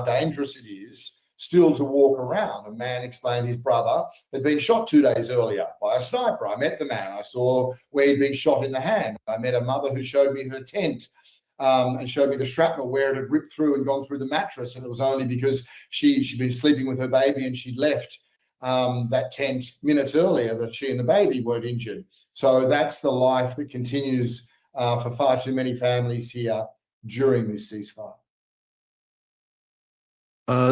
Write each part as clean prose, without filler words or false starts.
dangerous it is still to walk around. A man explained his brother had been shot 2 days earlier by a sniper. I met the man. I saw where he'd been shot in the hand. I met a mother who showed me her tent and showed me the shrapnel where it had ripped through and gone through the mattress. And it was only because she'd been sleeping with her baby and she'd left that tent minutes earlier that she and the baby weren't injured. So that's the life that continues for far too many families here during this ceasefire.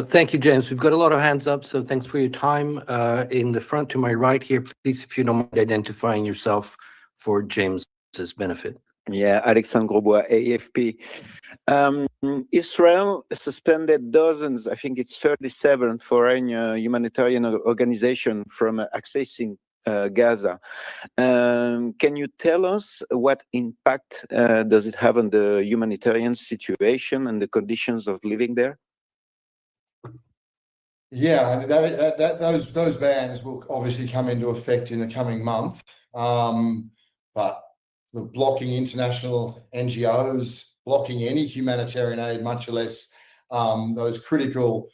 Thank you, James. We've got a lot of hands up, so thanks for your time. In the front to my right here, please, if you don't mind identifying yourself for James's benefit. Yeah, Alexandre Grosbois, AFP. Israel suspended dozens, I think it's 37 foreign humanitarian organizations from accessing Gaza. Can you tell us what impact does it have on the humanitarian situation and the conditions of living there? Yeah, those bans will obviously come into effect in the coming month. But look, blocking international NGOs, blocking any humanitarian aid, much less those critical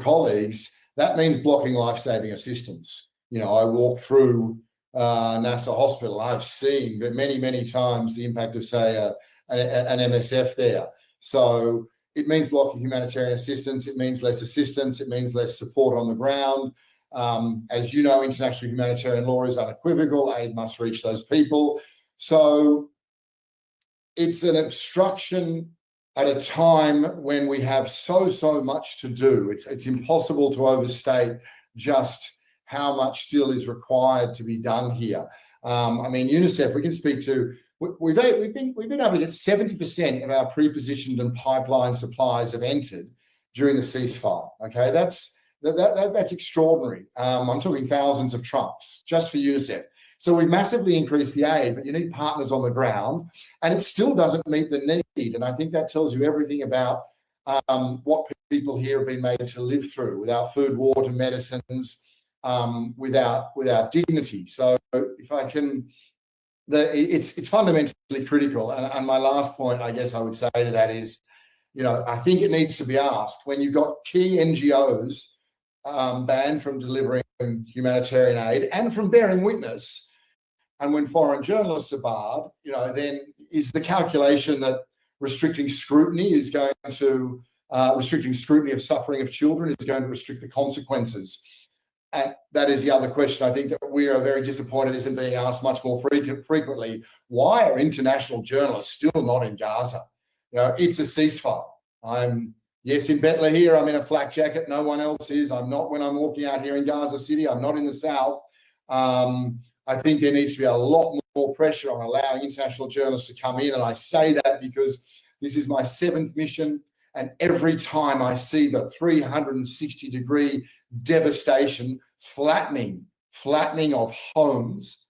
colleagues, that means blocking life-saving assistance. You know, I walk through Nasser Hospital. I've seen many times the impact of, say, an MSF there. So it means blocking humanitarian assistance. It means less assistance. It means less support on the ground. As you know, international humanitarian law is unequivocal. Aid must reach those people. So it's an obstruction at a time when we have so much to do. It's impossible to overstate just how much still is required to be done here. I mean, UNICEF, we can speak to. We've been able to get 70% of our pre-positioned and pipeline supplies have entered during the ceasefire. Okay, that's extraordinary. I'm talking thousands of trucks just for UNICEF. So we've massively increased the aid, but you need partners on the ground, and it still doesn't meet the need. And I think that tells you everything about what people here have been made to live through without food, water, medicines, without dignity. So if I can. It's fundamentally critical. And my last point, I guess I would say to that is, you know, I think it needs to be asked when you've got key NGOs banned from delivering humanitarian aid and from bearing witness, and when foreign journalists are barred, you know, then is the calculation that restricting scrutiny is going to restricting scrutiny of suffering of children is going to restrict the consequences. And that is the other question I think that we are very disappointed isn't being asked much more frequently. Why are international journalists still not in Gaza? You know, it's a ceasefire. Yes, in Betla here, I'm in a flak jacket. No one else is. I'm not when I'm walking out here in Gaza City. I'm not in the south. I think there needs to be a lot more pressure on allowing international journalists to come in. And I say that because this is my 7th mission. And every time I see the 360-degree devastation, flattening of homes,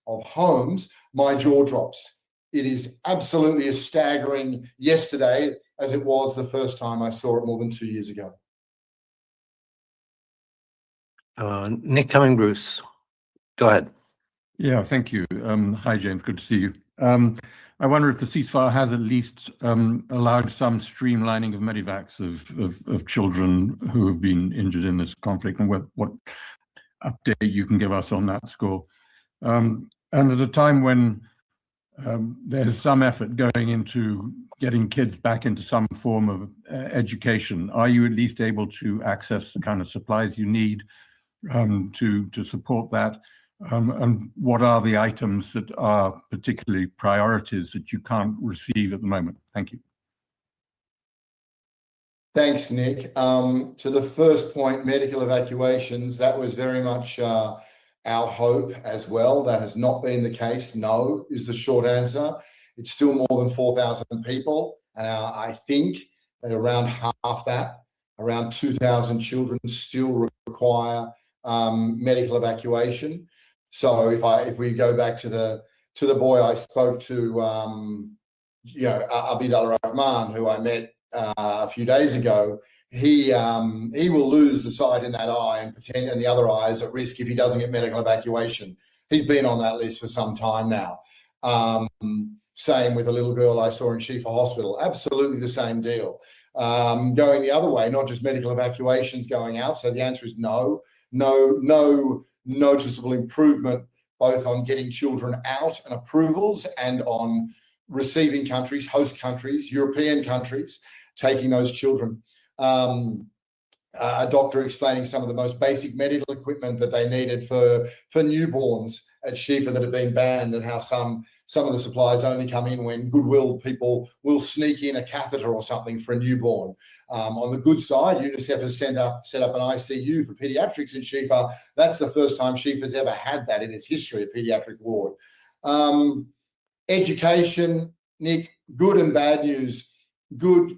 my jaw drops. It is absolutely as staggering yesterday as it was the first time I saw it more than 2 years ago. Nick Cumming-Bruce, go ahead. Yeah, thank you. Hi, James. Good to see you. I wonder if the ceasefire has at least allowed some streamlining of medevacs of children who have been injured in this conflict, and what update you can give us on that score. And at a time when there's some effort going into getting kids back into some form of education, are you at least able to access the kind of supplies you need to support that? And what are the items that are particularly priorities that you can't receive at the moment? Thank you. Thanks, Nick. To the first point, medical evacuations, that was very much our hope as well. That has not been the case. No, is the short answer. It's still more than 4,000 people. And I think around half that, around 2,000 children still require medical evacuation. So if we go back to the boy I spoke to, Abid al-Rahman, who I met a few days ago, he will lose the sight in that eye and the other eye is at risk if he doesn't get medical evacuation. He's been on that list for some time now. Same with a little girl I saw in Shifa Hospital. Absolutely the same deal. going the other way, not just medical evacuations going out. So the answer is no noticeable improvement, both on getting children out and approvals and on receiving countries, host countries, European countries, taking those children. A doctor explaining some of the most basic medical equipment that they needed for newborns at Shifa that had been banned, and how some of the supplies only come in when goodwill people will sneak in a catheter or something for a newborn. On the good side, UNICEF has set up an ICU for pediatrics in Shifa. That's the first time Shifa's ever had that in its history, a pediatric ward. Education, Nick, good and bad news. Good.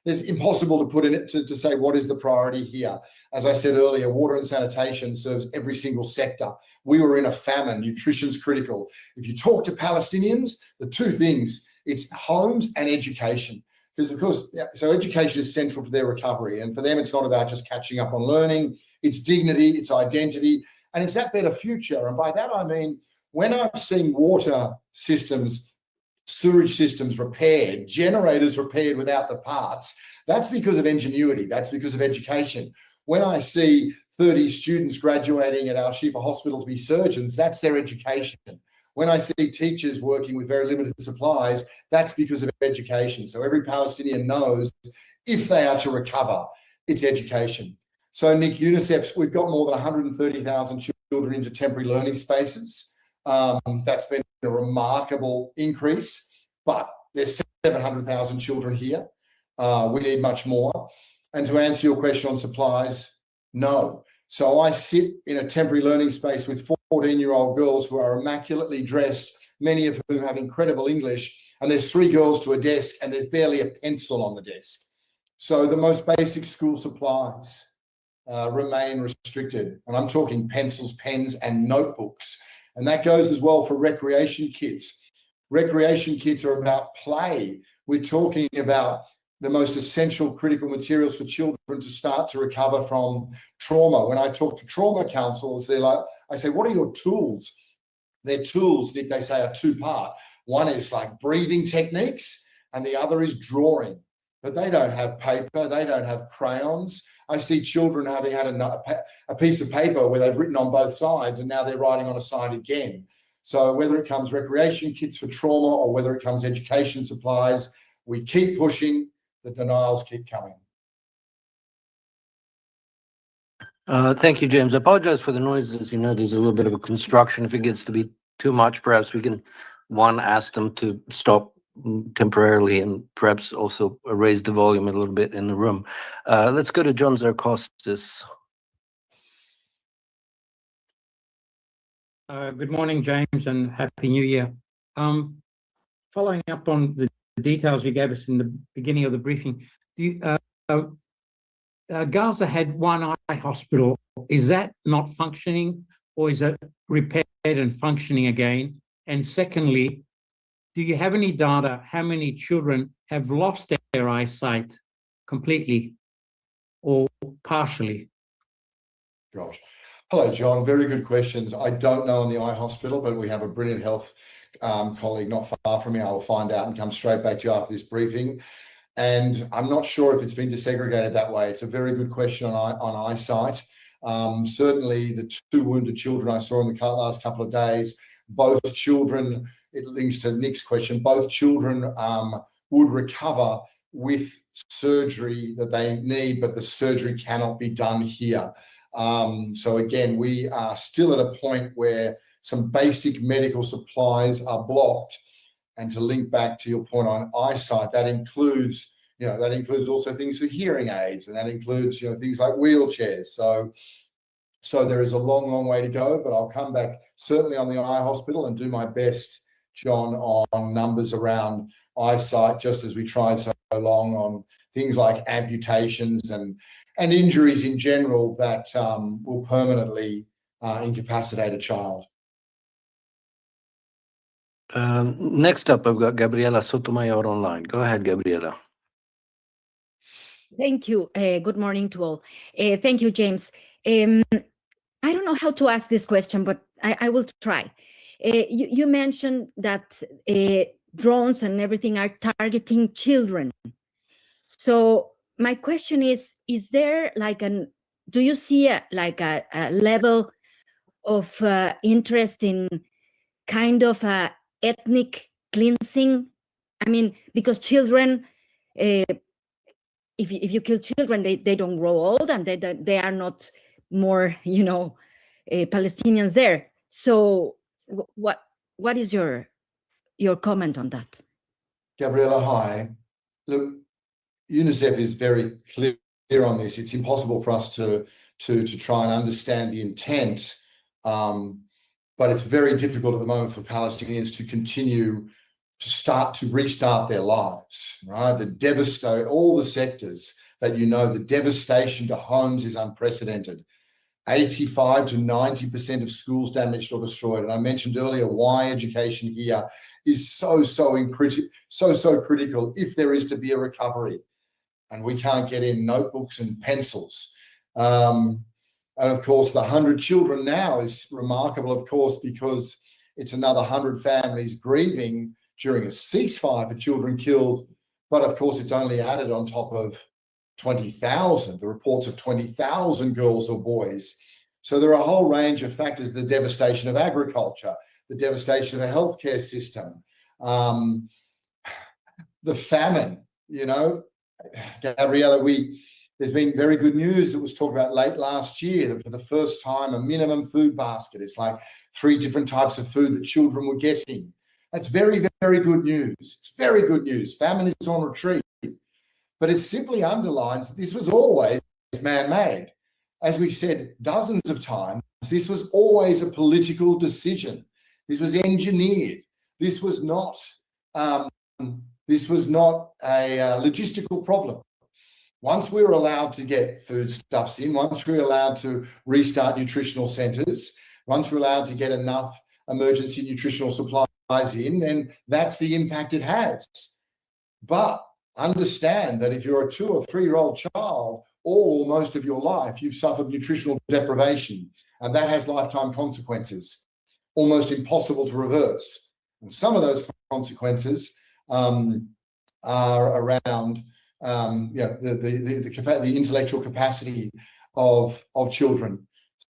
It's impossible to put in it to say what is the priority here. As I said earlier, water and sanitation serves every single sector. We were in a famine. Nutrition's critical. If you talk to Palestinians, the two things, it's homes and education. Because of course, so education is central to their recovery. And for them, it's not about just catching up on learning. It's dignity, it's identity, and it's that better future. And by that, I mean, when I've seen water systems, sewage systems repaired, generators repaired without the parts, that's because of ingenuity, that's because of education. When I see 30 students graduating at our Shifa hospital to be surgeons, that's their education. When I see teachers working with very limited supplies, that's because of education. So every Palestinian knows if they are to recover, it's education. So Nick, UNICEF, we've got more than 130,000 children into temporary learning spaces. That's been a remarkable increase, but there's 700,000 children here. We need much more. And to answer your question on supplies, no. So I sit in a temporary learning space with 14-year-old girls who are immaculately dressed, many of whom have incredible English, and there's 3 girls to a desk and there's barely a pencil on the desk. So the most basic school supplies remain restricted. And I'm talking pencils, pens, and notebooks. And that goes as well for recreation kits. Recreation kits are about play. We're talking about the most essential critical materials for children to start to recover from trauma. When I talk to trauma counselors, they're like, I say, what are your tools? Their tools, Nick, they say, are 2-part. One is like breathing techniques and the other is drawing. But they don't have paper, they don't have crayons. I see children having had a piece of paper where they've written on both sides and now they're writing on a side again. So whether it comes recreation kits for trauma or whether it comes education supplies, we keep pushing, the denials keep coming. Thank you, James. I apologize for the noises. You know, there's a little bit of a construction. If it gets to be too much, perhaps we can, ask them to stop temporarily and perhaps also raise the volume a little bit in the room. Let's go to John Zarkostis. Good morning, James, and Happy New Year. Following up on the details you gave us in the beginning of the briefing, Gaza had one eye hospital. Is that not functioning, or is it repaired and functioning again? And secondly, do you have any data how many children have lost their eyesight completely or partially? Gosh. Hello, John. Very good questions. I don't know on the eye hospital, but we have a brilliant health colleague not far from me. I will find out and come straight back to you after this briefing. And I'm not sure if it's been desegregated that way. It's a very good question on eyesight. Certainly the 2 wounded children I saw in the last couple of days, both children, it links to Nick's question, both children would recover with surgery that they need, but the surgery cannot be done here. So again, we are still at a point where some basic medical supplies are blocked. And to link back to your point on eyesight, that includes, also things for hearing aids, and that includes, things like wheelchairs. So there is a long, long way to go, but I'll come back certainly on the eye hospital and do my best, John, on numbers around eyesight, just as we tried so long on things like amputations and injuries in general that will permanently incapacitate a child. Next up, I've got Gabriela Sotomayor online. Go ahead, Gabriela. Thank you. Good morning to all. Thank you, James. I don't know how to ask this question, but I will try. You mentioned that drones and everything are targeting children. So my question is there like do you see a level of interest in kind of a ethnic cleansing? I mean, because children, if you kill children, they don't grow old, and they are not more, Palestinians there. So what is your comment on that? Gabriella, hi. Look, UNICEF is very clear on this. It's impossible for us to try and understand the intent, but it's very difficult at the moment for Palestinians to continue to restart their lives, right? All the sectors that the devastation to homes is unprecedented. 85 to 90% of schools damaged or destroyed. And I mentioned earlier why education here is so critical if there is to be a recovery. And we can't get in notebooks and pencils. And of course, the 100 children now is remarkable, of course, because it's another 100 families grieving during a ceasefire for children killed. But of course, it's only added on top of 20,000, the reports of 20,000 girls or boys. So there are a whole range of factors, the devastation of agriculture, the devastation of a healthcare system, the famine, Gabriella, there's been very good news that was talked about late last year that for the first time, a minimum food basket. It's like 3 different types of food that children were getting. That's very, very good news. It's very good news. Famine is on retreat. But it simply underlines that this was always man-made. As we've said dozens of times, this was always a political decision. This was engineered. This was not a logistical problem. Once we were allowed to get foodstuffs in, once we were allowed to restart nutritional centres, once we were allowed to get enough emergency nutritional supplies in, then that's the impact it has. But understand that if you're a 2 or 3-year-old child, all or most of your life, you've suffered nutritional deprivation, and that has lifetime consequences, almost impossible to reverse. And some of those consequences are around the intellectual capacity of children.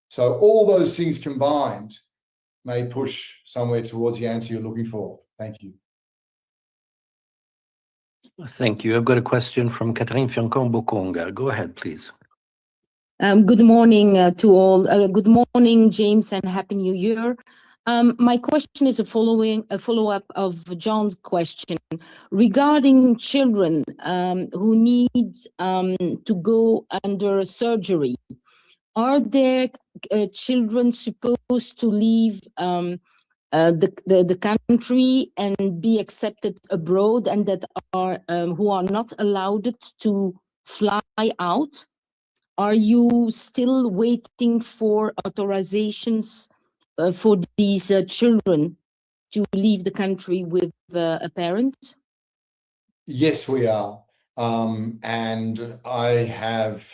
So all those things combined may push somewhere towards the answer you're looking for. Thank you. Thank you. I've got a question from Catherine Fiancon-Bokonga. Go ahead, please. Good morning to all. Good morning, James, and Happy New Year. My question is a follow-up of John's question regarding children who need to go under surgery. Are there children supposed to leave the country and be accepted abroad, and that are who are not allowed to fly out? Are you still waiting for authorizations for these children to leave the country with a parent? Yes, we are. And I have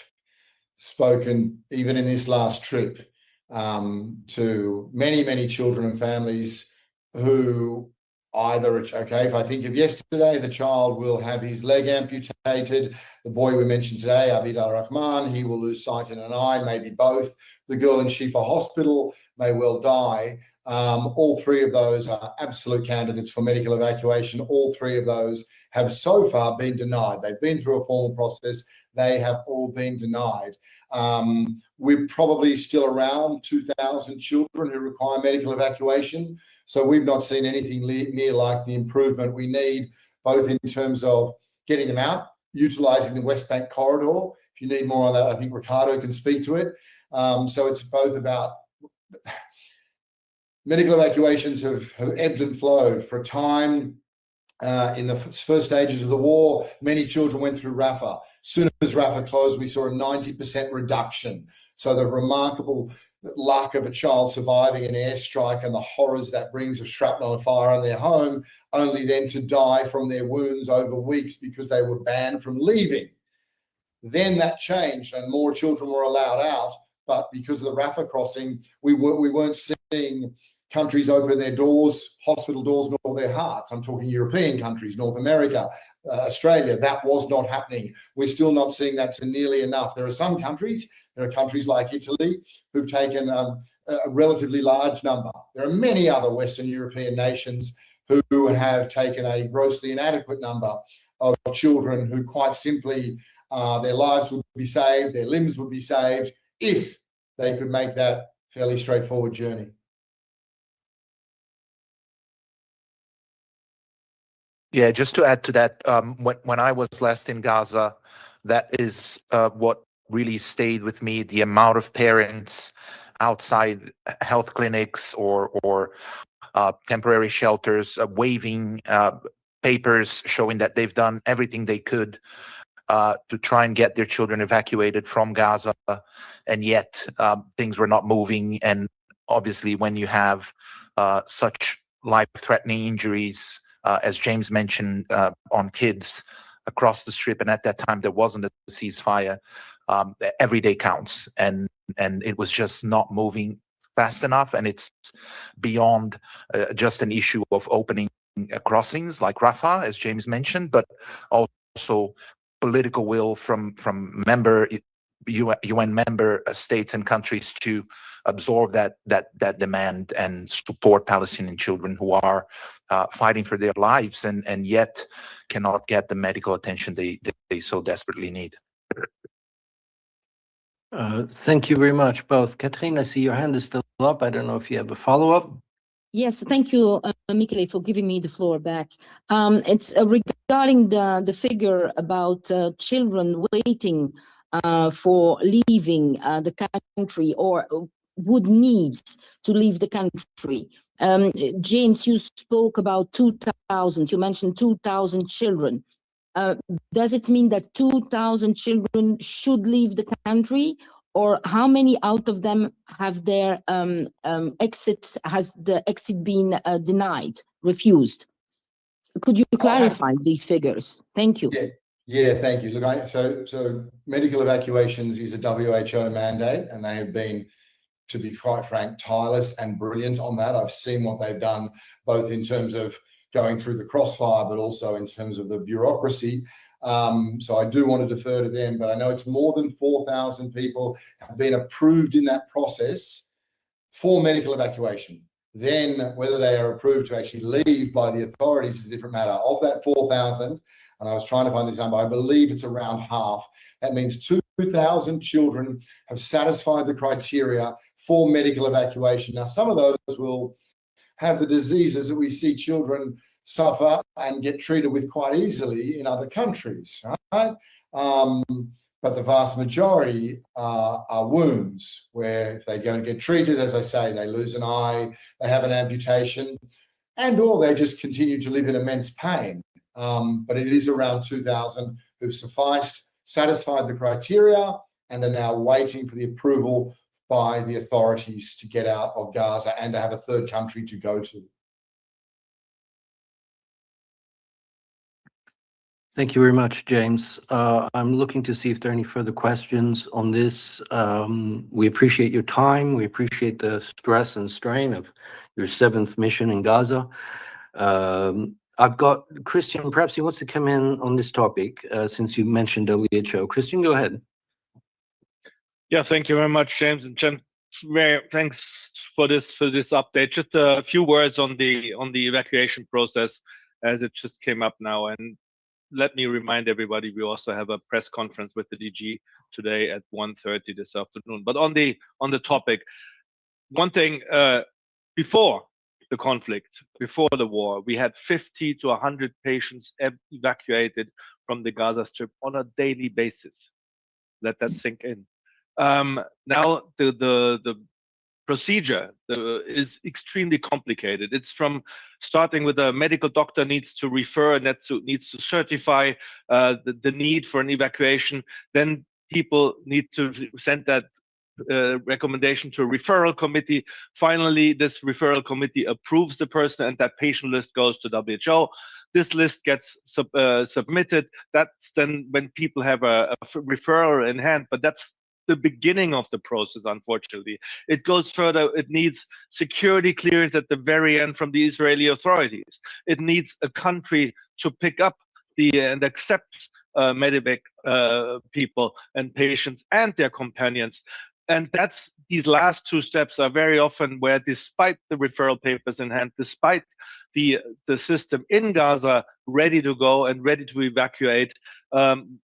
spoken, even in this last trip, to many, many children and families who either, okay, if I think of yesterday, the child will have his leg amputated. The boy we mentioned today, Abid al-Rahman, he will lose sight in an eye, maybe both. The girl in Shifa Hospital may well die. All 3 of those are absolute candidates for medical evacuation. All 3 of those have so far been denied. They've been through a formal process. They have all been denied. We're probably still around 2,000 children who require medical evacuation. So we've not seen anything near like the improvement we need, both in terms of getting them out, utilising the West Bank corridor. If you need more on that, I think Ricardo can speak to it. So it's both about medical evacuations have ebbed and flowed. For a time, in the first stages of the war, many children went through Rafah. As soon as Rafah closed, we saw a 90% reduction. So the remarkable luck of a child surviving an airstrike and the horrors that brings of shrapnel and fire in their home, only then to die from their wounds over weeks because they were banned from leaving. Then that changed and more children were allowed out, but because of the Rafah crossing, we weren't seeing countries open their doors, hospital doors, nor their hearts. I'm talking European countries, North America, Australia. That was not happening. We're still not seeing that to nearly enough. There are some countries, there are countries like Italy who've taken a relatively large number. There are many other Western European nations who have taken a grossly inadequate number of children who quite simply their lives would be saved, their limbs would be saved if they could make that fairly straightforward journey. Yeah, just to add to that, when I was last in Gaza, that is what really stayed with me, the amount of parents outside health clinics or temporary shelters waving papers showing that they've done everything they could to try and get their children evacuated from Gaza, and yet things were not moving. And obviously when you have such life-threatening injuries, as James mentioned, on kids across the strip, and at that time there wasn't a ceasefire, every day counts, and it was just not moving fast enough. And it's beyond just an issue of opening crossings like Rafah, as James mentioned, but also political will from UN member states and countries to absorb that demand and support Palestinian children who are fighting for their lives and yet cannot get the medical attention they so desperately need. Thank you very much, both. Catherine, I see your hand is still up. I don't know if you have a follow-up. Yes, thank you, Michele, for giving me the floor back. It's regarding the figure about children waiting for leaving the country or would need to leave the country. James, you spoke about 2,000. You mentioned 2,000 children. Does it mean that 2,000 children should leave the country? Or how many out of them have their has the exit been denied, refused? Could you clarify these figures? Thank you. Yeah, thank you. Look, so medical evacuations is a WHO mandate, and they have been, to be quite frank, tireless and brilliant on that. I've seen what they've done, both in terms of going through the crossfire, but also in terms of the bureaucracy. So I do want to defer to them, but I know it's more than 4,000 people have been approved in that process for medical evacuation. Then whether they are approved to actually leave by the authorities is a different matter. Of that 4,000, and I was trying to find this number, I believe it's around half. That means 2,000 children have satisfied the criteria for medical evacuation. Now, some of those will have the diseases that we see children suffer and get treated with quite easily in other countries, right? But the vast majority are wounds where if they go and get treated, as I say, they lose an eye, they have an amputation, and or they just continue to live in immense pain. But it is around 2,000 who've satisfied the criteria and are now waiting for the approval by the authorities to get out of Gaza and to have a third country to go to. Thank you very much, James. I'm looking to see if there are any further questions on this. We appreciate your time. We appreciate the stress and strain of your 7th mission in Gaza. I've got Christian, perhaps he wants to come in on this topic since you mentioned WHO. Christian, go ahead. Yeah, thank you very much, James. And Jen, thanks for this update. Just a few words on the evacuation process as it just came up now. And let me remind everybody, we also have a press conference with the DG today at 1:30 this afternoon. But on the topic, one thing, before the conflict, before the war, we had 50 to 100 patients evacuated from the Gaza Strip on a daily basis. Let that sink in. Now the procedure is extremely complicated. It's from starting with a medical doctor needs to refer and needs to certify the need for an evacuation. Then people need to send that recommendation to a referral committee. Finally, this referral committee approves the person and that patient list goes to WHO. This list gets submitted. That's then when people have a referral in hand, but that's the beginning of the process, unfortunately. It goes further. It needs security clearance at the very end from the Israeli authorities. It needs a country to pick up and accept medevac people and patients and their companions. And these last two steps are very often where, despite the referral papers in hand, despite the system in Gaza ready to go and ready to evacuate,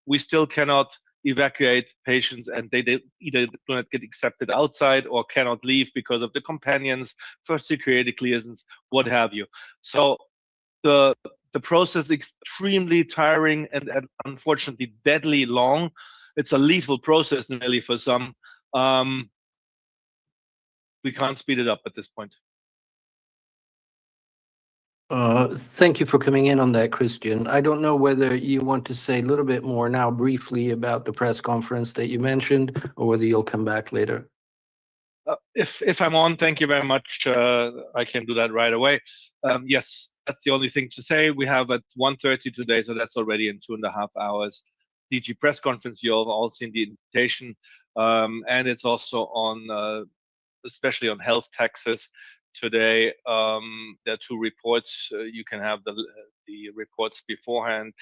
we still cannot evacuate patients, and they either do not get accepted outside or cannot leave because of the companions, for security clearance, what have you. So the process is extremely tiring and unfortunately deadly long. It's a lethal process nearly for some. We can't speed it up at this point. Thank you for coming in on that, Christian. I don't know whether you want to say a little bit more now briefly about the press conference that you mentioned, or whether you'll come back later. If I'm on, thank you very much. I can do that right away. Yes, that's the only thing to say. We have at 1:30 today, so that's already in 2.5 hours. DG press conference. You have all seen the invitation, and it's also on, especially on health taxes. Today, there are 2 reports. You can have the reports beforehand.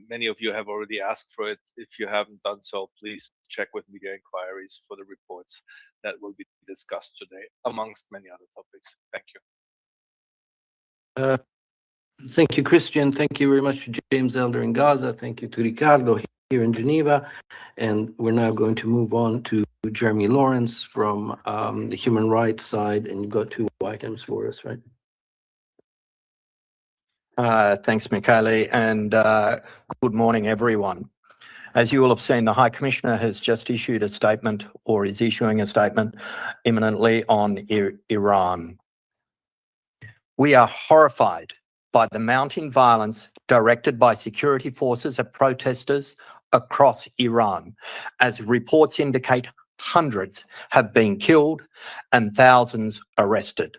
Many of you have already asked for it. If you haven't done so, please check with media inquiries for the reports that will be discussed today, amongst many other topics. Thank you. Thank you, Christian. Thank you very much to James Elder in Gaza. Thank you to Ricardo here in Geneva. And we're now going to move on to Jeremy Lawrence from the human rights side. And you've got 2 items for us, right? Thanks, Michele, and good morning, everyone. As you will have seen, the High Commissioner has just issued a statement, or is issuing a statement imminently on Iran. We are horrified by the mounting violence directed by security forces at protesters across Iran, as reports indicate hundreds have been killed and thousands arrested.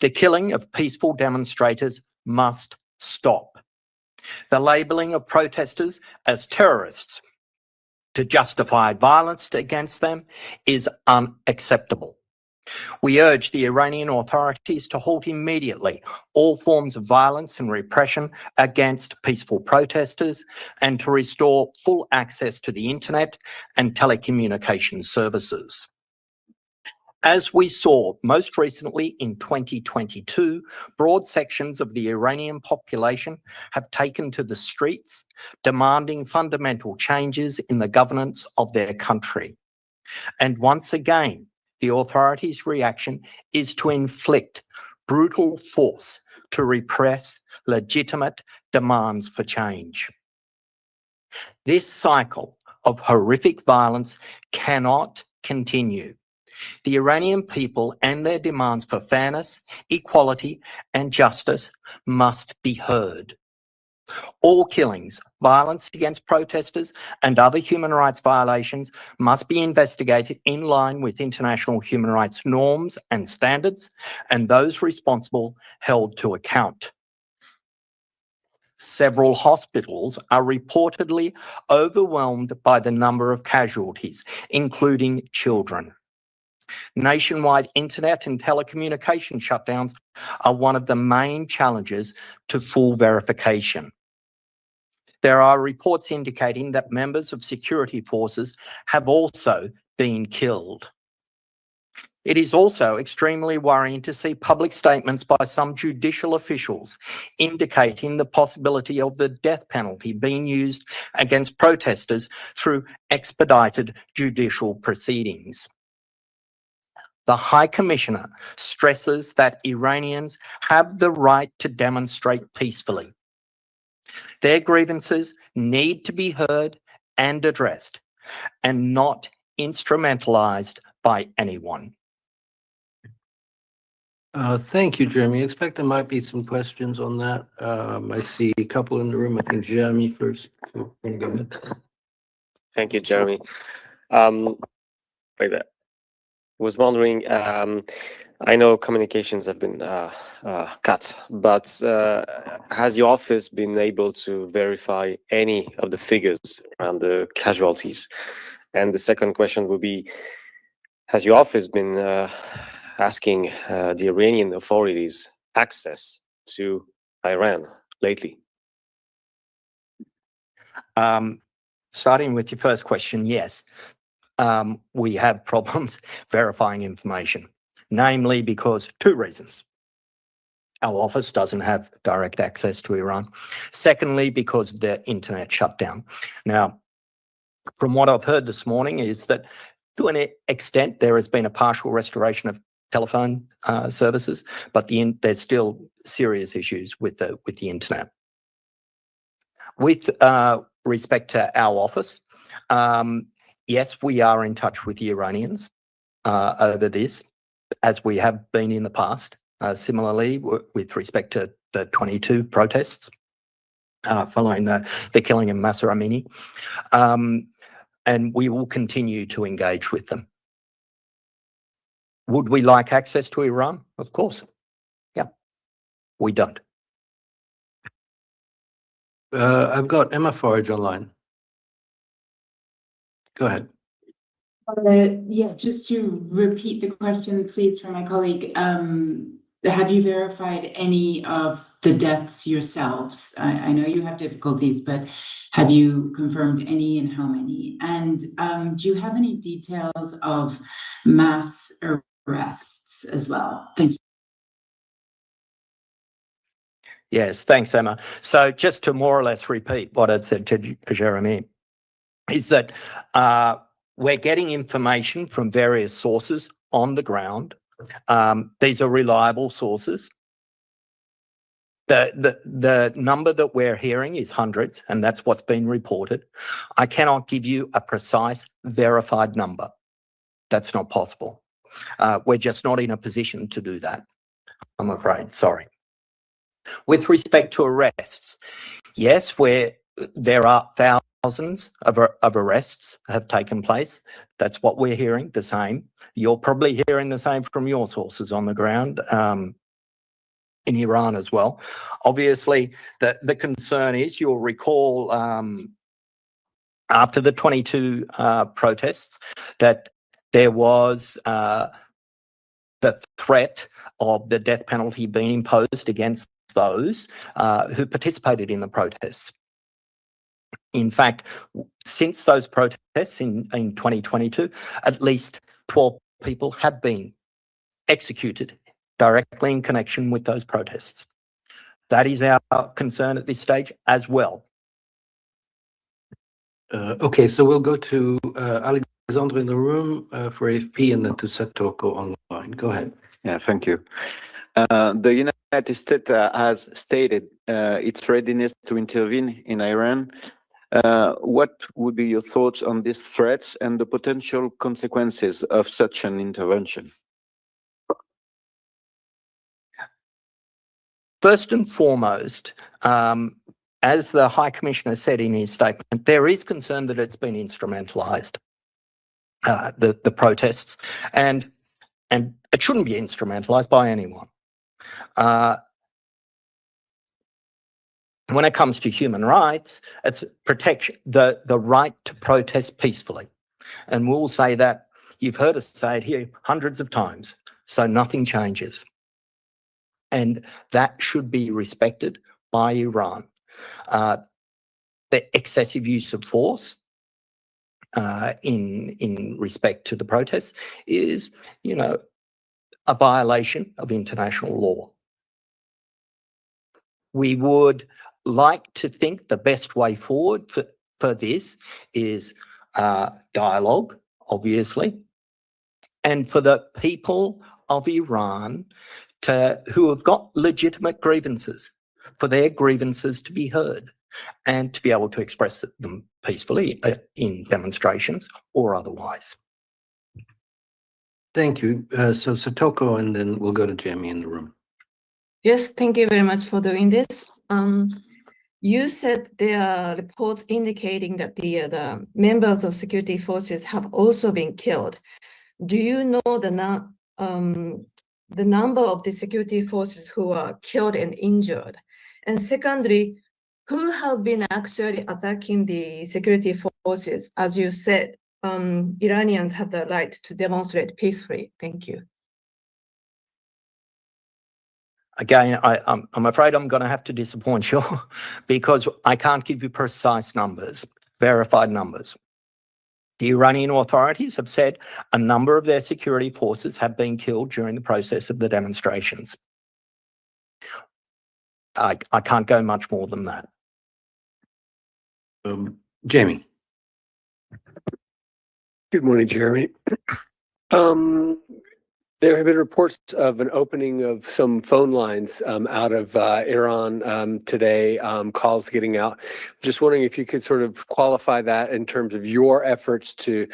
The killing of peaceful demonstrators must stop. The labelling of protesters as terrorists to justify violence against them is unacceptable. We urge the Iranian authorities to halt immediately all forms of violence and repression against peaceful protesters and to restore full access to the internet and telecommunications services. As we saw most recently in 2022, broad sections of the Iranian population have taken to the streets, demanding fundamental changes in the governance of their country. And once again, the authorities' reaction is to inflict brutal force to repress legitimate demands for change. This cycle of horrific violence cannot continue. The Iranian people and their demands for fairness, equality, and justice must be heard. All killings, violence against protesters, and other human rights violations must be investigated in line with international human rights norms and standards, and those responsible held to account. Several hospitals are reportedly overwhelmed by the number of casualties, including children. Nationwide internet and telecommunication shutdowns are one of the main challenges to full verification. There are reports indicating that members of security forces have also been killed. It is also extremely worrying to see public statements by some judicial officials indicating the possibility of the death penalty being used against protesters through expedited judicial proceedings. The High Commissioner stresses that Iranians have the right to demonstrate peacefully. Their grievances need to be heard and addressed, and not instrumentalized by anyone. Thank you, Jeremy. I expect there might be some questions on that. I see a couple in the room. I think Jeremy first. Thank you, Jeremy. Like that. Was wondering, I know communications have been cut, but has your office been able to verify any of the figures around the casualties? And the second question would be, has your office been asking the Iranian authorities access to Iran lately? Starting with your first question, yes, we have problems verifying information, namely because two reasons. Our office doesn't have direct access to Iran. Secondly, because of the internet shutdown. Now, from what I've heard this morning is that to an extent, there has been a partial restoration of telephone services, but there's still serious issues with the internet. With respect to our office, yes, we are in touch with the Iranians over this, as we have been in the past. Similarly, with respect to the 22 protests following the killing of Mahsa Amini, and we will continue to engage with them. Would we like access to Iran? Of course. Yeah, we don't. I've got Emma Forage online. Go ahead. Yeah, just to repeat the question, please, for my colleague. Have you verified any of the deaths yourselves? I know you have difficulties, but have you confirmed any and how many? And do you have any details of mass arrests as well? Thank you. Yes, thanks, Emma. So just to more or less repeat what I'd said to Jeremy, is that we're getting information from various sources on the ground. These are reliable sources. The number that we're hearing is hundreds, and that's what's been reported. I cannot give you a precise verified number. That's not possible. We're just not in a position to do that, I'm afraid. Sorry. With respect to arrests, yes, there are thousands of arrests have taken place. That's what we're hearing, the same. You're probably hearing the same from your sources on the ground in Iran as well. Obviously, the concern is, you'll recall after the 22 protests, that there was the threat of the death penalty being imposed against those who participated in the protests. In fact, since those protests in 2022, at least 12 people have been executed directly in connection with those protests. That is our concern at this stage as well. Okay, so we'll go to Alexandre in the room for AFP, and then to Satoko online. Go ahead. Yeah, thank you. The United States has stated its readiness to intervene in Iran. What would be your thoughts on these threats and the potential consequences of such an intervention? First and foremost, as the High Commissioner said in his statement, there is concern that it's been instrumentalized, the protests, and it shouldn't be instrumentalized by anyone. When it comes to human rights, it's protection, the right to protest peacefully. And we'll say that, you've heard us say it here hundreds of times, so nothing changes. And that should be respected by Iran. The excessive use of force in respect to the protests is, a violation of international law. We would like to think the best way forward for this is dialogue, obviously, and for the people of Iran who have got legitimate grievances, for their grievances to be heard and to be able to express them peacefully in demonstrations or otherwise. Thank you. So Satoko, and then we'll go to Jamie in the room. Yes, thank you very much for doing this. You said there are reports indicating that the members of security forces have also been killed. Do you know the number of the security forces who are killed and injured? And secondly, who have been actually attacking the security forces? As you said, Iranians have the right to demonstrate peacefully? Thank you. Again, I'm afraid I'm going to have to disappoint you because I can't give you precise numbers, verified numbers. The Iranian authorities have said a number of their security forces have been killed during the process of the demonstrations. I can't go much more than that. Jamie. Good morning, Jeremy. There have been reports of an opening of some phone lines out of Iran today, calls getting out. Just wondering if you could sort of qualify that in terms of your efforts to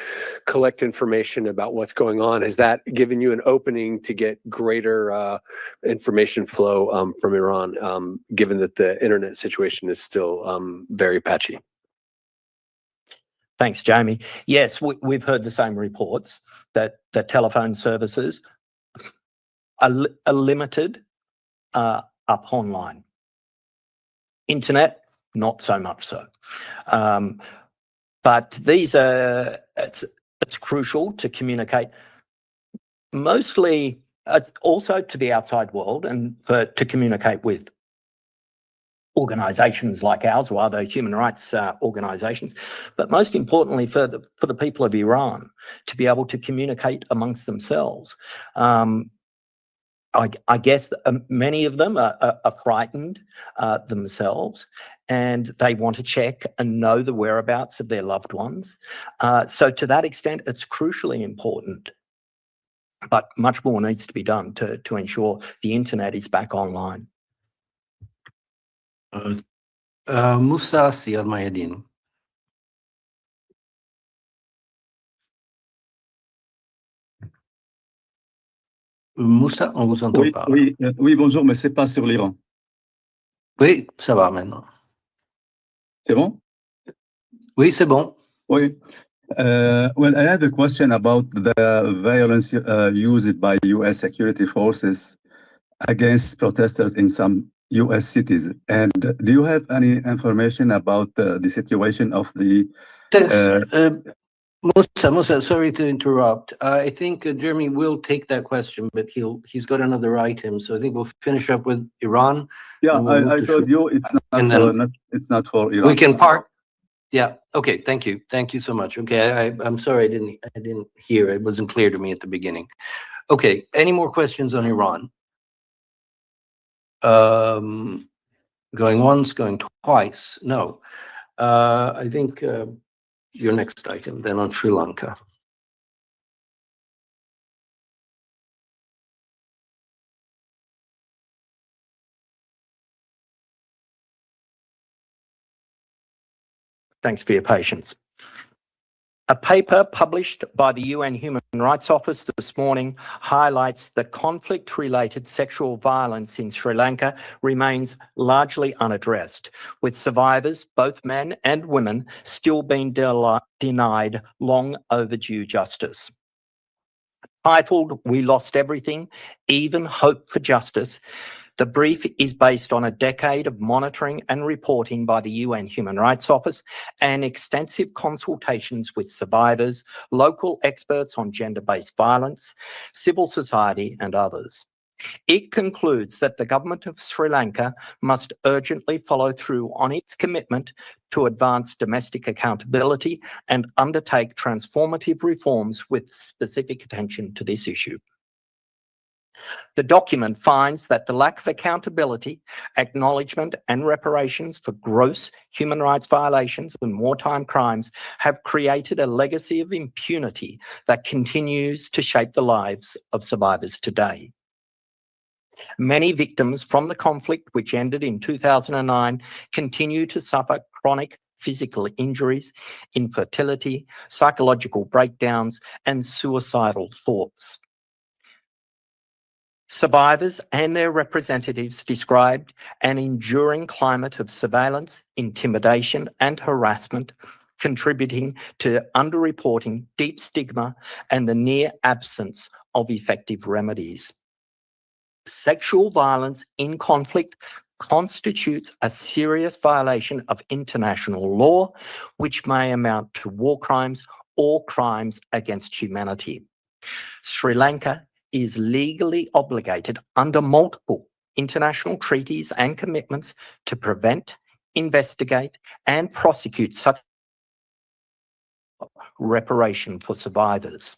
collect information about what's going on. Has that given you an opening to get greater information flow from Iran, given that the internet situation is still very patchy? Thanks, Jamie. Yes, we've heard the same reports that the telephone services are limited up online. Internet, not so much so. But these are, it's crucial to communicate mostly also to the outside world and to communicate with organisations like ours or other human rights organisations, but most importantly for the people of Iran to be able to communicate amongst themselves. I guess many of them are frightened themselves, and they want to check and know the whereabouts of their loved ones. So to that extent, it's crucially important. But much more needs to be done to ensure the internet is back online. Musa Siad Mayedin. Moussa, on vous entend pas. Oui, bonjour, mais c'est pas sur l'Iran. Oui, ça va maintenant. C'est bon? Oui, c'est bon. Oui. Well, I have a question about the violence used by U.S. security forces against protesters in some U.S. cities. And do you have any information about the situation of the... Thanks. Musa, sorry to interrupt. I think Jeremy will take that question, but he's got another item. So I think we'll finish up with Iran. Yeah, I told you it's not for Iran. We can park. Yeah. Okay. Thank you. Thank you so much. Okay. I'm sorry. I didn't hear. It wasn't clear to me at the beginning. Okay. Any more questions on Iran? Going once, going twice. No. I think your next item then on Sri Lanka. Thanks for your patience. A paper published by the UN Human Rights Office this morning highlights that conflict-related sexual violence in Sri Lanka remains largely unaddressed, with survivors, both men and women, still being denied long overdue justice. Titled, "We Lost Everything, Even Hope for Justice," the brief is based on a decade of monitoring and reporting by the UN Human Rights Office and extensive consultations with survivors, local experts on gender-based violence, civil society, and others. It concludes that the government of Sri Lanka must urgently follow through on its commitment to advance domestic accountability and undertake transformative reforms with specific attention to this issue. The document finds that the lack of accountability, acknowledgement and reparations for gross human rights violations and wartime crimes have created a legacy of impunity that continues to shape the lives of survivors today. Many victims from the conflict, which ended in 2009, continue to suffer chronic physical injuries, infertility, psychological breakdowns, and suicidal thoughts. Survivors and their representatives described an enduring climate of surveillance, intimidation, and harassment, contributing to underreporting, deep stigma, and the near absence of effective remedies. Sexual violence in conflict constitutes a serious violation of international law, which may amount to war crimes or crimes against humanity. Sri Lanka is legally obligated under multiple international treaties and commitments to prevent, investigate, and prosecute such reparation for survivors.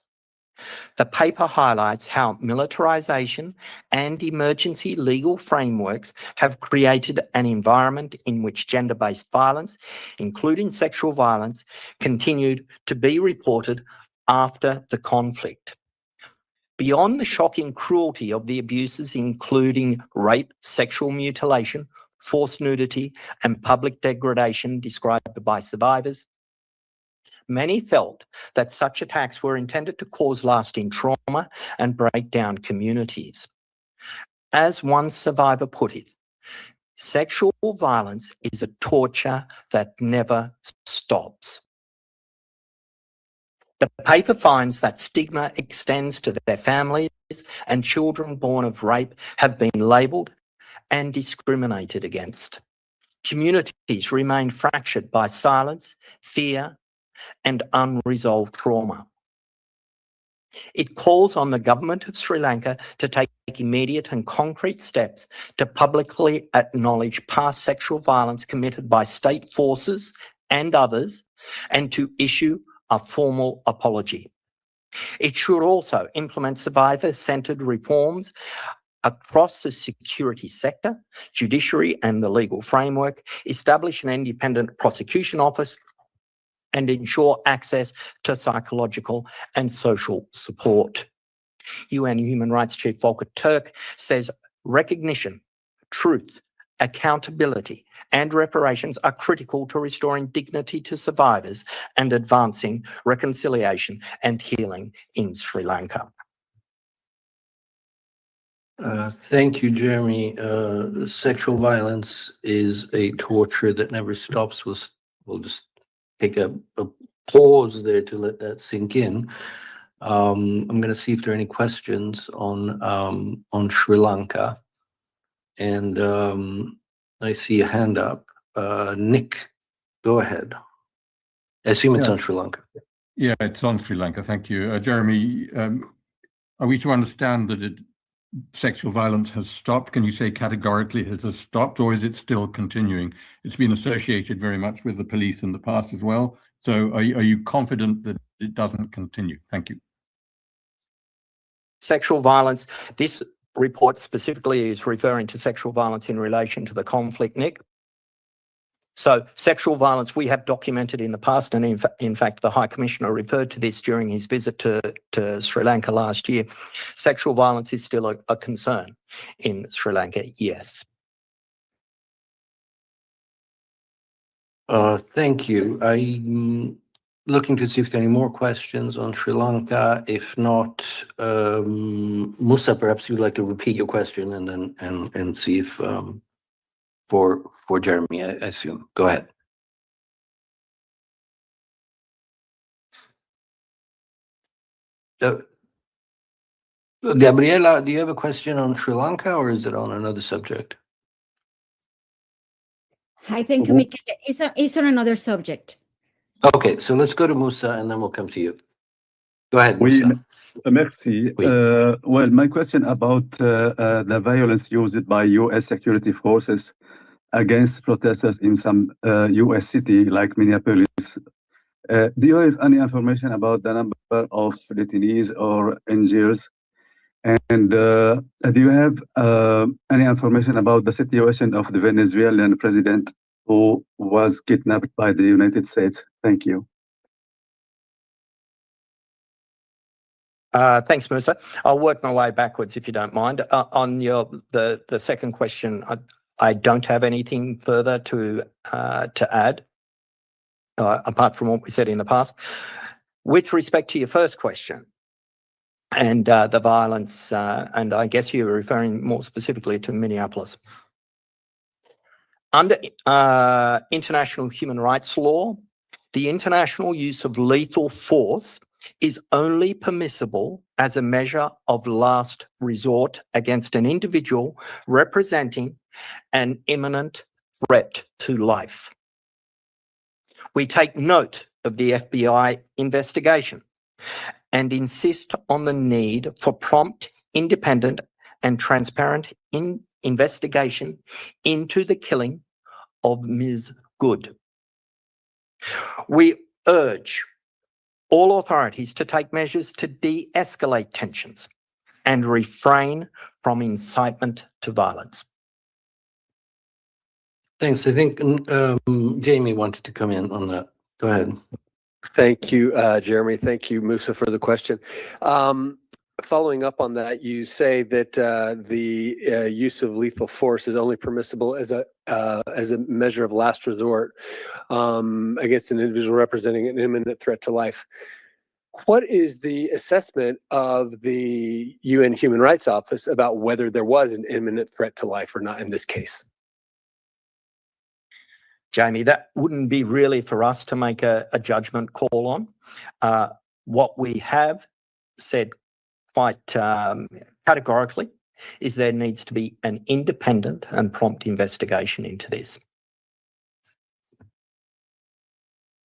The paper highlights how militarization and emergency legal frameworks have created an environment in which gender-based violence, including sexual violence, continued to be reported after the conflict. Beyond the shocking cruelty of the abuses, including rape, sexual mutilation, forced nudity, and public degradation described by survivors, many felt that such attacks were intended to cause lasting trauma and break down communities. As one survivor put it, sexual violence is a torture that never stops. The paper finds that stigma extends to their families, and children born of rape have been labelled and discriminated against. Communities remain fractured by silence, fear, and unresolved trauma. It calls on the government of Sri Lanka to take immediate and concrete steps to publicly acknowledge past sexual violence committed by state forces and others, and to issue a formal apology. It should also implement survivor-centred reforms across the security sector, judiciary and the legal framework, establish an independent prosecution office, and ensure access to psychological and social support. UN Human Rights Chief Volker Turk says recognition, truth, accountability and reparations are critical to restoring dignity to survivors and advancing reconciliation and healing in Sri Lanka. Thank you, Jeremy. Sexual violence is a torture that never stops. We'll just take a pause there to let that sink in. I'm going to see if there are any questions on Sri Lanka. And I see a hand up. Nick, go ahead. I assume it's on Sri Lanka. Yeah, it's on Sri Lanka. Thank you. Jeremy, are we to understand that sexual violence has stopped? Can you say categorically it has stopped, or is it still continuing? It's been associated very much with the police in the past as well. So are you confident that it doesn't continue? Thank you. Sexual violence, this report specifically is referring to sexual violence in relation to the conflict, Nick. So sexual violence we have documented in the past, and in fact the High Commissioner referred to this during his visit to Sri Lanka last year. Sexual violence is still a concern in Sri Lanka, yes. Thank you. I'm looking to see if there are any more questions on Sri Lanka. If not, Musa, perhaps you'd like to repeat your question and then and see if for Jeremy, I assume. Go ahead. Gabriela, do you have a question on Sri Lanka, or is it on another subject? I think it's on another subject. Okay, so let's go to Musa and then we'll come to you. Go ahead, Musa. Merci. Well, my question about the violence used by U.S. security forces against protesters in some U.S. city like Minneapolis. Do you have any information about the number of detainees or injured? And do you have any information about the situation of the Venezuelan president who was kidnapped by the United States? Thank you. Thanks, Musa. I'll work my way backwards if you don't mind. On the second question, I don't have anything further to add apart from what we said in the past. With respect to your first question and the violence, and I guess you're referring more specifically to Minneapolis. Under international human rights law, the international use of lethal force is only permissible as a measure of last resort against an individual representing an imminent threat to life. We take note of the FBI investigation and insist on the need for prompt, independent and transparent investigation into the killing of Ms. Good. We urge all authorities to take measures to de-escalate tensions and refrain from incitement to violence. Thanks. I think Jamie wanted to come in on that. Go ahead. Thank you, Jeremy. Thank you, Musa, for the question. Following up on that, you say that the use of lethal force is only permissible as a measure of last resort against an individual representing an imminent threat to life. What is the assessment of the UN Human Rights Office about whether there was an imminent threat to life or not in this case? Jamie, that wouldn't be really for us to make a judgment call on. What we have said quite categorically is there needs to be an independent and prompt investigation into this.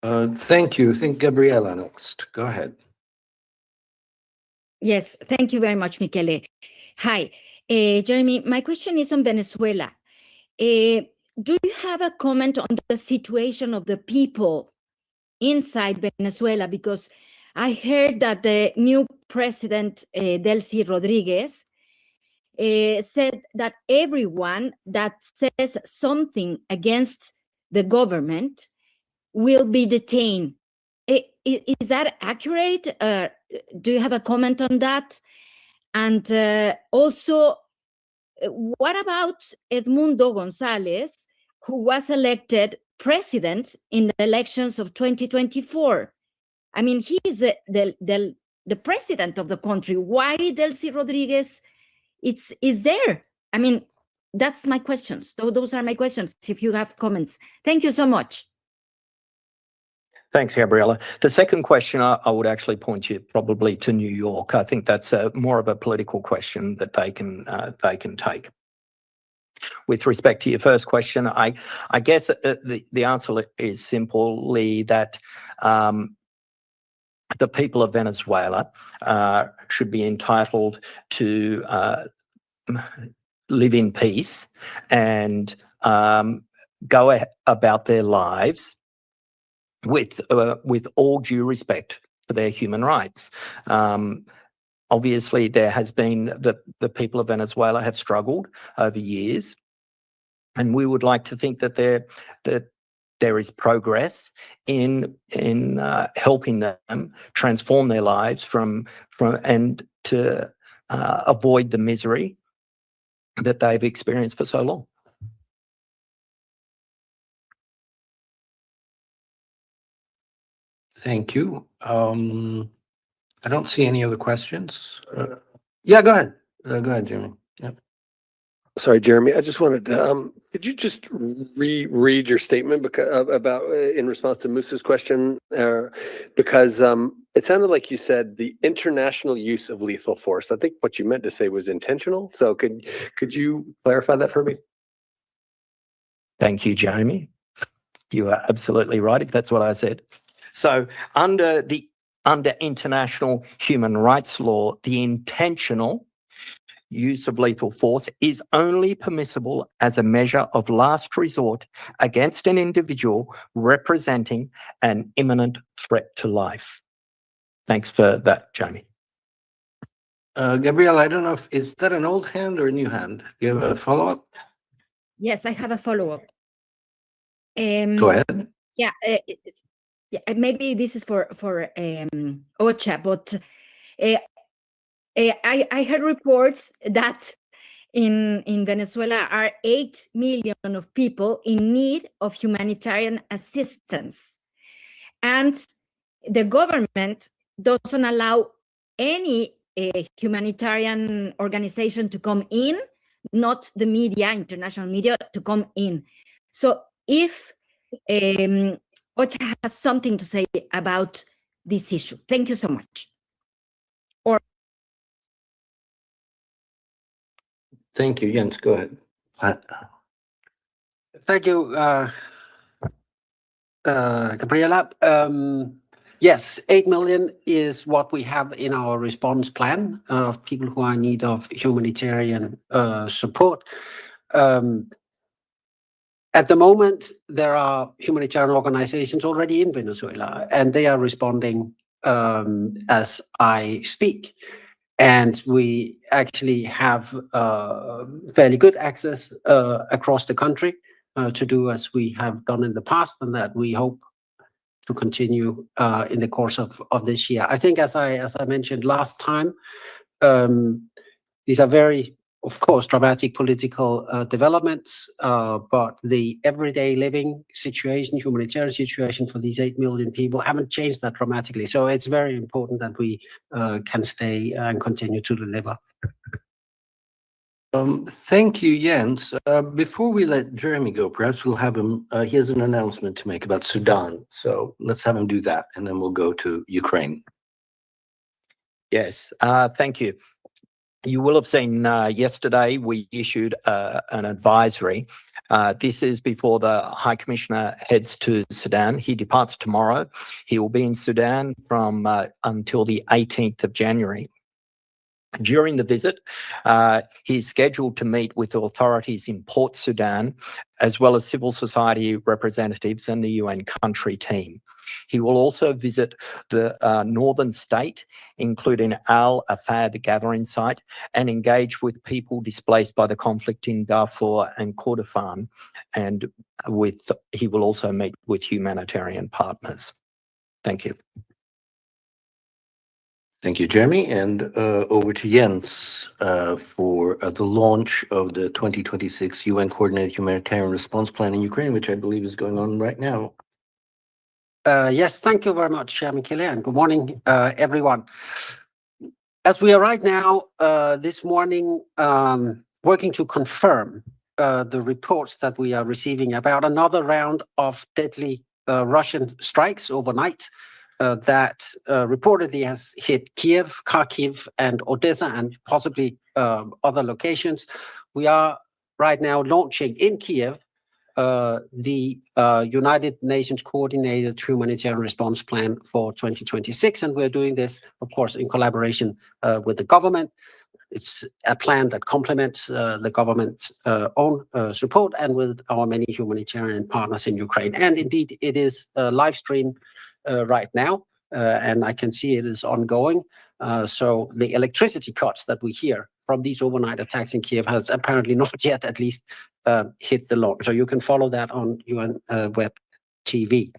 Thank you. I think Gabriela next. Go ahead. Yes, thank you very much, Michele. Hi, Jeremy, my question is on Venezuela. Do you have a comment on the situation of the people inside Venezuela? Because I heard that the new president, Delcy Rodriguez, said that everyone that says something against the government will be detained. Is that accurate? Do you have a comment on that? And also, what about Edmundo Gonzalez, who was elected president in the elections of 2024? I mean, he is the president of the country. Why Delcy Rodriguez is there? I mean, that's my questions. Those are my questions, if you have comments. Thank you so much. Thanks, Gabriela. The second question, I would actually point you probably to New York. I think that's more of a political question that they can take. With respect to your first question, I guess the answer is simply that the people of Venezuela should be entitled to live in peace and go about their lives with all due respect for their human rights. Obviously, there has been the people of Venezuela have struggled over years, and we would like to think that there is progress in helping them transform their lives from and to avoid the misery that they've experienced for so long. Thank you. I don't see any other questions. Yeah, go ahead. Go ahead, Jimmy. Yep. Sorry, Jeremy. I just wanted to, could you just reread your statement about in response to Musa's question? Because it sounded like you said the international use of lethal force. I think what you meant to say was intentional. So could you clarify that for me? Thank you, Jamie. You are absolutely right if that's what I said. So under international human rights law, the intentional use of lethal force is only permissible as a measure of last resort against an individual representing an imminent threat to life. Thanks for that, Jamie. Gabrielle, I don't know is that an old hand or a new hand? Do you have a follow-up? Yes, I have a follow-up. Go ahead. Yeah, maybe this is for OCHA, but I heard reports that in Venezuela are 8 million of people in need of humanitarian assistance. And the government doesn't allow any humanitarian organization to come in, not the media, international media, to come in. So if OCHA has something to say about this issue. Thank you so much. Thank you, Jens. Go ahead. Thank you. Gabriela. Yes, 8 million is what we have in our response plan of people who are in need of humanitarian support. At the moment, there are humanitarian organizations already in Venezuela, and they are responding as I speak. And we actually have fairly good access across the country to do as we have done in the past, and that we hope to continue in the course of this year. I think, as I mentioned last time, these are very, of course, dramatic political developments, but the everyday living situation, humanitarian situation for these 8 million people haven't changed that dramatically. So it's very important that we can stay and continue to deliver. Thank you, Jens. Before we let Jeremy go, perhaps we'll have him, he has an announcement to make about Sudan. So let's have him do that, and then we'll go to Ukraine. Yes, thank you. You will have seen yesterday we issued an advisory. This is before the High Commissioner heads to Sudan. He departs tomorrow. He will be in Sudan from until the 18th of January. During the visit, he is scheduled to meet with authorities in Port Sudan, as well as civil society representatives and the UN country team. He will also visit the northern state, including Al Afad gathering site, and engage with people displaced by the conflict in Darfur and Kordofan. And he will also meet with humanitarian partners. Thank you. Thank you, Jeremy. And over to Jens for the launch of the 2026 UN Coordinated Humanitarian Response Plan in Ukraine, which I believe is going on right now. Yes, thank you very much, Michele, and good morning, everyone. As we are right now, this morning, working to confirm the reports that we are receiving about another round of deadly Russian strikes overnight that reportedly has hit Kiev, Kharkiv, and Odessa, and possibly other locations. We are right now launching in Kiev the United Nations Coordinated Humanitarian Response Plan for 2026, and we're doing this, of course, in collaboration with the government. It's a plan that complements the government's own support and with our many humanitarian partners in Ukraine. And indeed, it is live streamed right now, and I can see it is ongoing. So the electricity cuts that we hear from these overnight attacks in Kiev has apparently not yet, at least, hit the launch. So you can follow that on UN Web TV.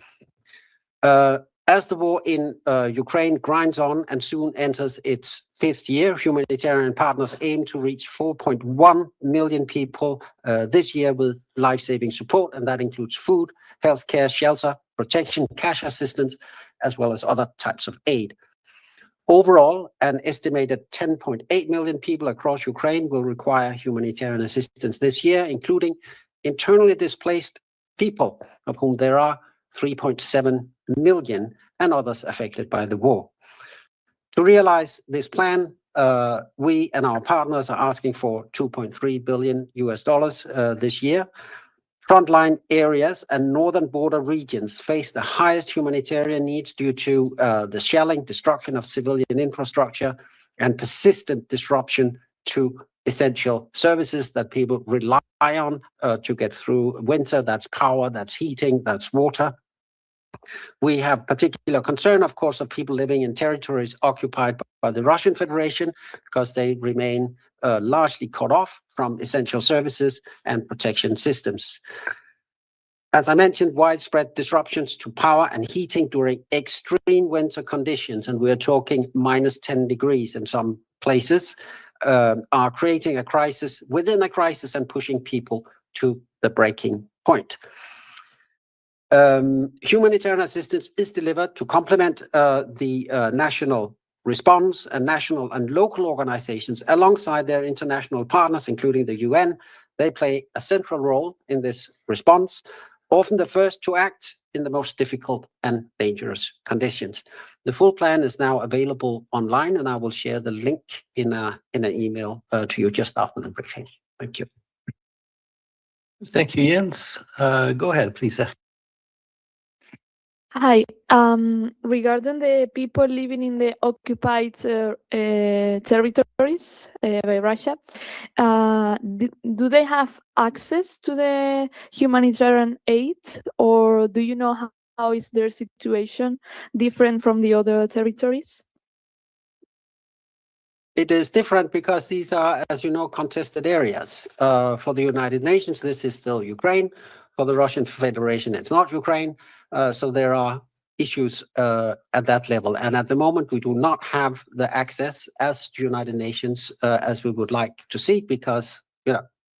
As the war in Ukraine grinds on and soon enters its 5th year, humanitarian partners aim to reach 4.1 million people this year with life-saving support, and that includes food, healthcare, shelter, protection, cash assistance, as well as other types of aid. Overall, an estimated 10.8 million people across Ukraine will require humanitarian assistance this year, including internally displaced people, of whom there are 3.7 million, and others affected by the war. To realize this plan, we and our partners are asking for $2.3 billion this year. Frontline areas and northern border regions face the highest humanitarian needs due to the shelling, destruction of civilian infrastructure, and persistent disruption to essential services that people rely on to get through winter. That's power, that's heating, that's water. We have particular concern, of course, of people living in territories occupied by the Russian Federation, because they remain largely cut off from essential services and protection systems. As I mentioned, widespread disruptions to power and heating during extreme winter conditions, and we're talking minus 10 degrees in some places, are creating a crisis within a crisis and pushing people to the breaking point. Humanitarian assistance is delivered to complement the national response, and national and local organizations alongside their international partners, including the UN. They play a central role in this response, often the first to act in the most difficult and dangerous conditions. The full plan is now available online, and I will share the link in an email to you just after the briefing. Thank you. Thank you, Jens. Go ahead, please. Hi. Regarding the people living in the occupied territories by Russia, do they have access to the humanitarian aid, or do you know how is their situation different from the other territories? It is different because these are, as you know, contested areas. For the United Nations, this is still Ukraine. For the Russian Federation, it's not Ukraine. So there are issues at that level. And at the moment, we do not have the access as the United Nations as we would like to see, because,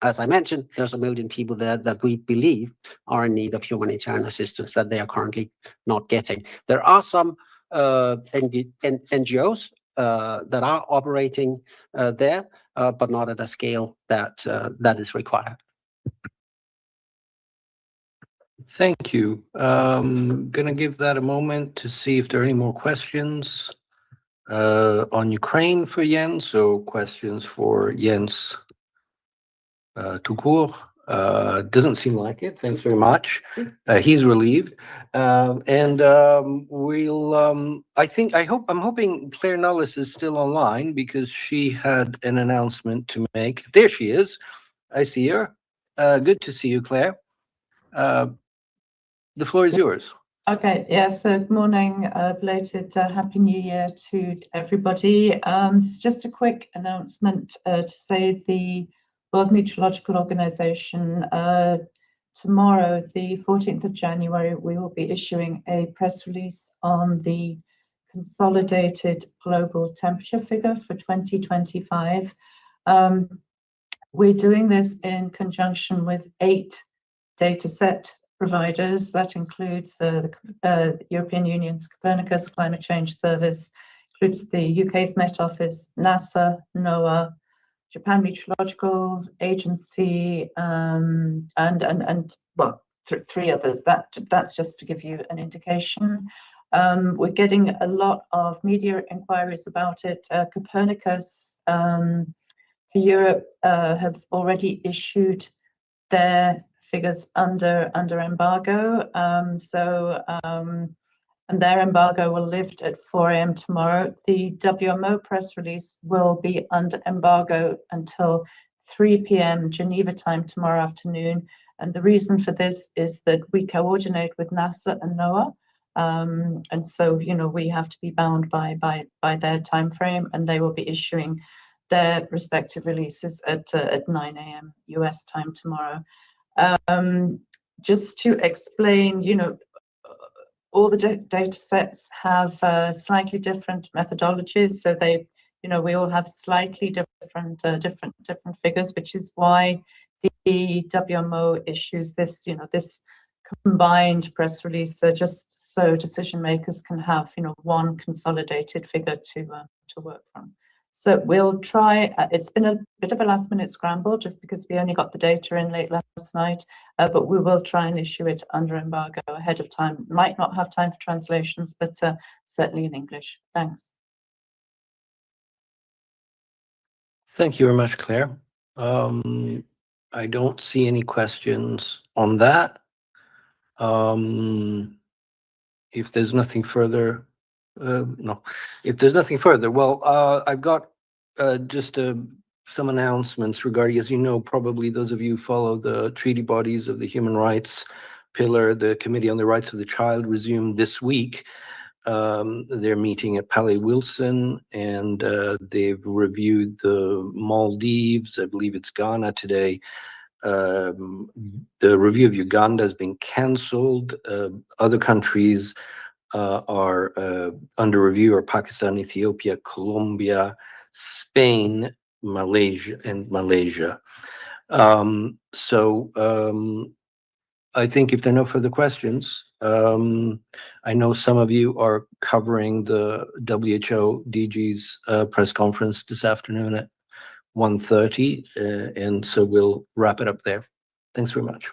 as I mentioned, there's 1 million people there that we believe are in need of humanitarian assistance that they are currently not getting. There are some NGOs that are operating there, but not at a scale that is required. Thank you. Gonna give that a moment to see if there are any more questions on Ukraine for Jens, so questions for Jens tout court. Doesn't seem like it. Thanks very much. He's relieved. I'm hoping Claire Nullis is still online because she had an announcement to make. There she is. I see her. Good to see you, Claire. The floor is yours. Okay, yes, good morning, belated Happy New Year to everybody. This is just a quick announcement to say the World Meteorological Organization, tomorrow, the 14th of January, we will be issuing a press release on the consolidated global temperature figure for 2025. We're doing this in conjunction with 8 dataset providers. That includes the European Union's Copernicus Climate Change Service, includes the UK's Met Office, NASA, NOAA, Japan Meteorological Agency, and well, 3 others. That's just to give you an indication. We're getting a lot of media inquiries about it. Copernicus for Europe have already issued their figures under embargo. And their embargo will lift at 4 a.m. tomorrow. The WMO press release will be under embargo until 3 p.m. Geneva time tomorrow afternoon. And the reason for this is that we coordinate with NASA and NOAA. And so, we have to be bound by their time frame, and they will be issuing their respective releases at 9 a.m. US time tomorrow. Just to explain, all the data sets have slightly different methodologies, so they, we all have slightly different figures, which is why the WMO issues this, this combined press release, just so decision makers can have, one consolidated figure to work from. So we'll try, it's been a bit of a last minute scramble just because we only got the data in late last night, but we will try and issue it under embargo ahead of time. Might not have time for translations, but certainly in English. Thanks. Thank you very much, Claire. I don't see any questions on that. If there's nothing further, no. If there's nothing further, well, I've got just some announcements regarding, as you know, probably those of you who follow the treaty bodies of the human rights pillar, the Committee on the Rights of the Child resumed this week. They're meeting at Palais Wilson, and they've reviewed the Maldives, I believe it's Ghana today. The review of Uganda has been cancelled. Other countries are under review are Pakistan, Ethiopia, Colombia, Spain, Malaysia, and Malaysia. I think if there are no further questions, I know some of you are covering the WHO DG's press conference this afternoon at 1:30, and so we'll wrap it up there. Thanks very much.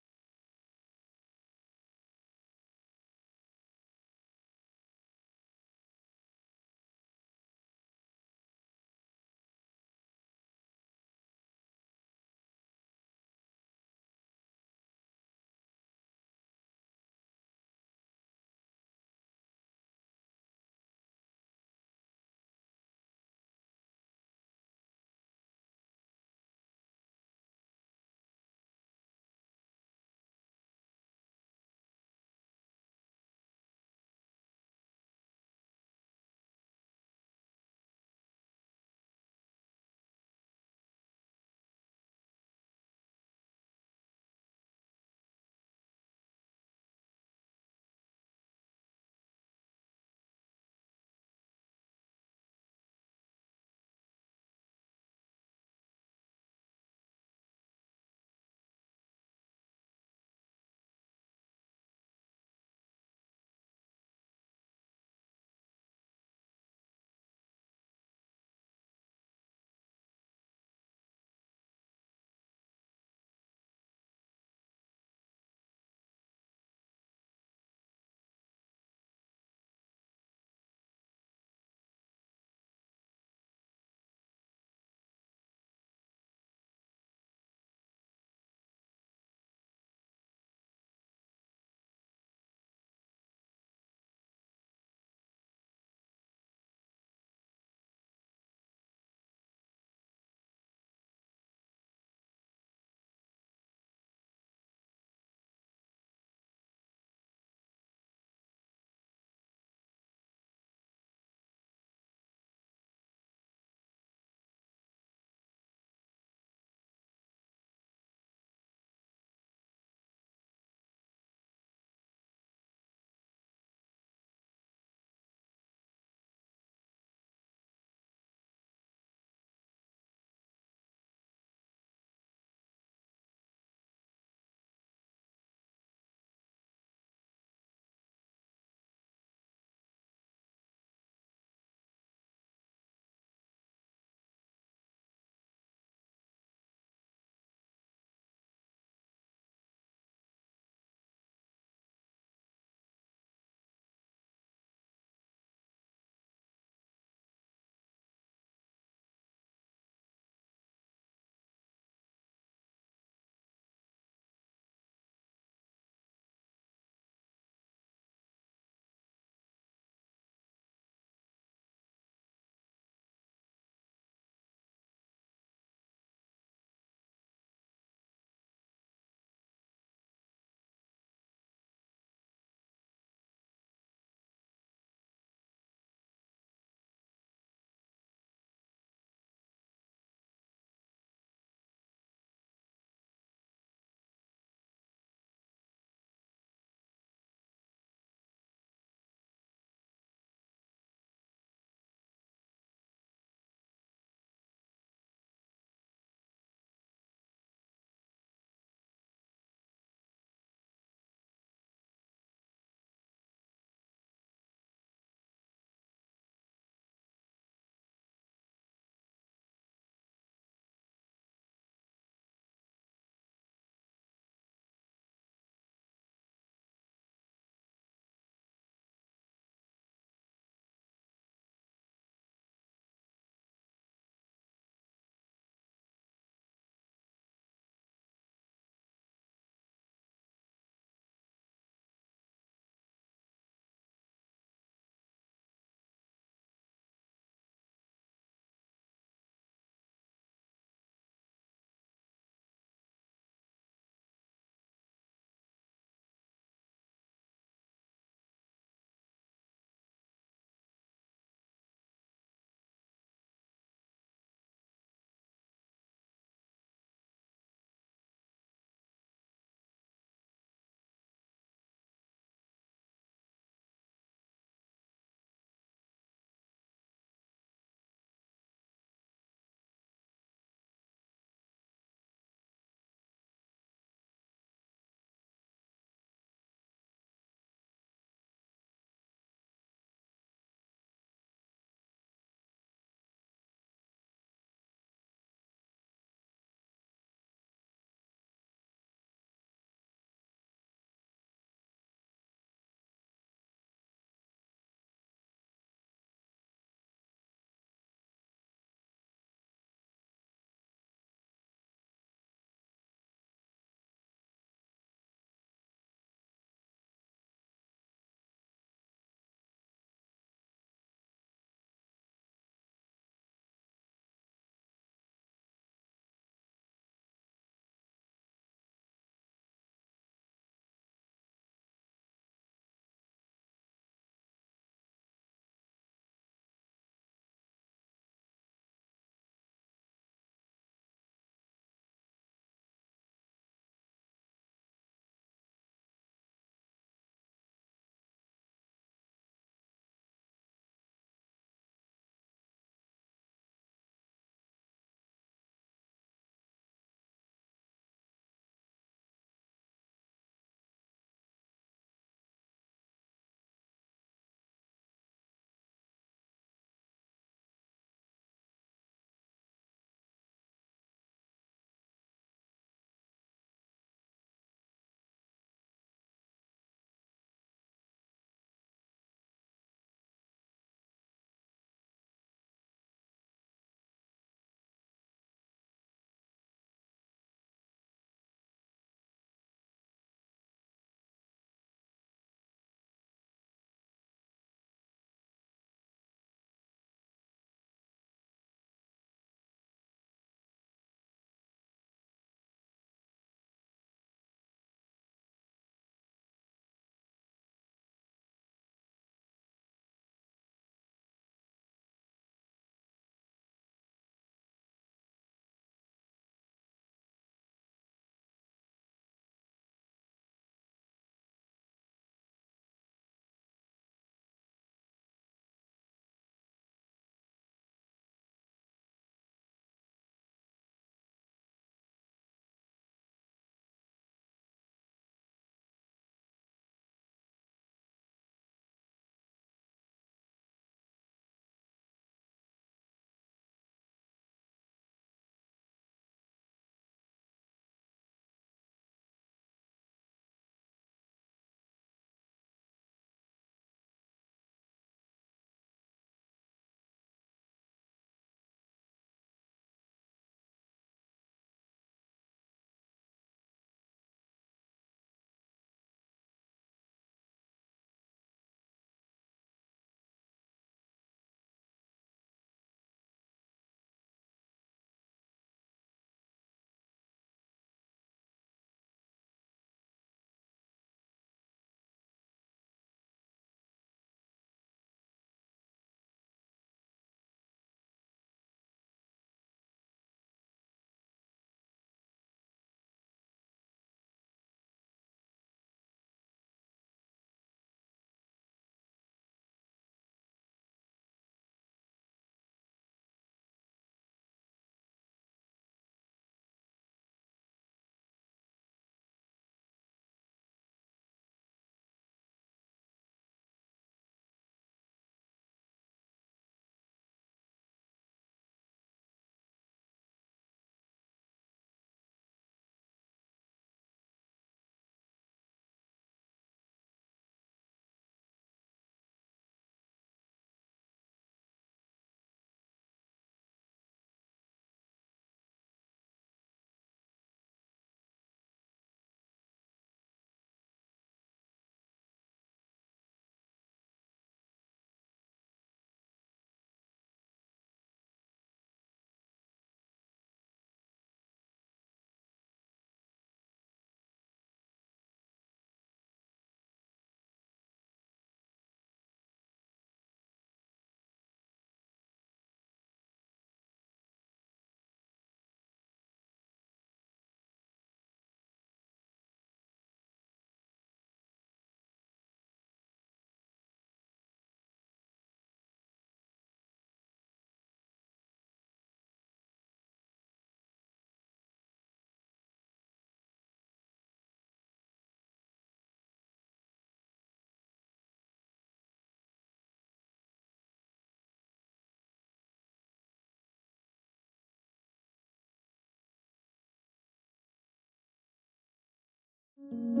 you.